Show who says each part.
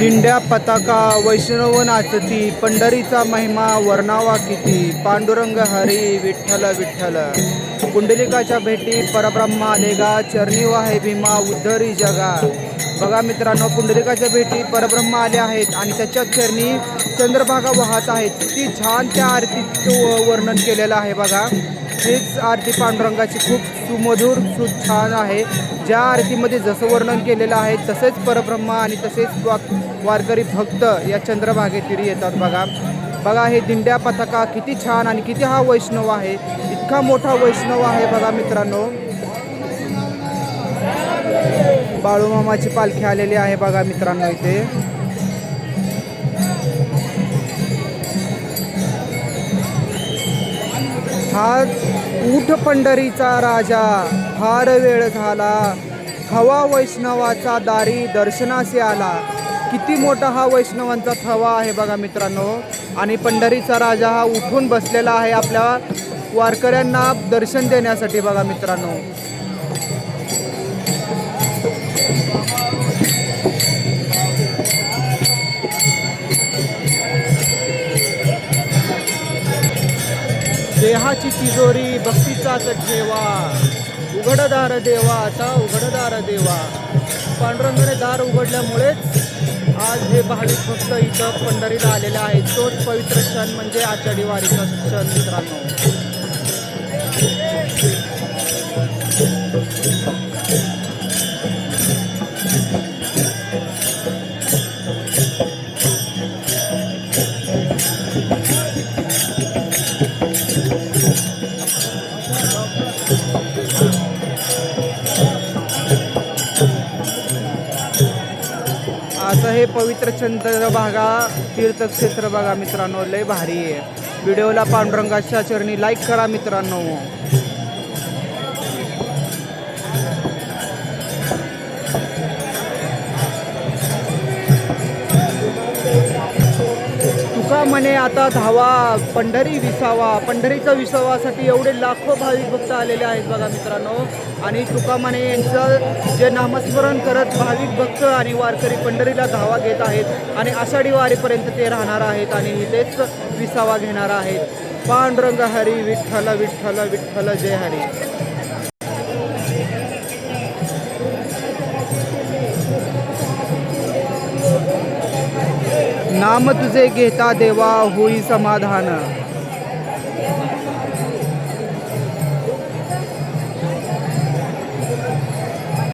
Speaker 1: दिंड्या पताका वैष्णव नाचती, पंढरीचा महिमा वर्णावा किती, पांडुरंग हरी विठ्ठल विठ्ठल. कुंडलिकाच्या भेटी परब्रह्म आलेगा, चरणी वाहे भीमा उद्धरी जगा. बघा मित्रांनो, पुंडलिकाच्या भेटी परब्रह्म आले आहेत आणि त्याच्या चरणी चंद्रभागा वाहत आहेत. किती छान त्या आरतीत वर्णन केलेलं आहे बघा. हेच आरती पांडुरंगाची खूप सुमधुर छान आहे. ज्या आरतीमध्ये जसं वर्णन केलेलं आहे तसेच परब्रह्म आणि तसेच वारकरी भक्त या चंद्रभागेतीरी येतात बघा. बघा हे दिंड्या पताका किती छान आणि किती हा वैष्णव आहे, इतका मोठा वैष्णव आहे बघा मित्रांनो. बाळूमामाची पालखी आलेली आहे बघा मित्रांनो इथे. हा ऊठ पंढरीचा राजा, फार वेळ झाला, थवा वैष्णवाचा दारी दर्शनासी आला. किती मोठा हा वैष्णवांचा थवा आहे बघा मित्रांनो. आणि पंढरीचा राजा हा उठून बसलेला आहे आपल्या वारकऱ्यांना दर्शन देण्यासाठी बघा मित्रांनो. देहाची तिजोरी भक्तीचाच ठेवा, उघडदार देवा आता उघडदार देवा. पांडुरंगाने दार उघडल्यामुळेच आज हे भाविक भक्त इथं पंढरीला आलेले आहेत. तोच पवित्र क्षण म्हणजे आषाढी वारीचा क्षण मित्रांनो. असं हे पवित्र चंद्रभागा तीर्थक्षेत्र बघा मित्रांनो, लय भारी आहे. व्हिडिओला पांडुरंगाच्या चरणी लाईक करा मित्रांनो. तुका म्हणे आता धावा पंढरी विसावा. पंढरीचा विसावासाठी एवढे लाखो भाविक भक्त आलेले आहेत बघा मित्रांनो. आणि तुका म्हणे यांचं जे नामस्मरण करत भाविक भक्त आणि वारकरी पंढरीला धावा घेत आहेत आणि आषाढी वारीपर्यंत ते राहणार आहेत आणि इथेच विसावा घेणार आहेत. पांडुरंग हरी विठ्ठल विठ्ठल विठ्ठल जय हरी. नाम तुझे घेता देवा होई समाधान,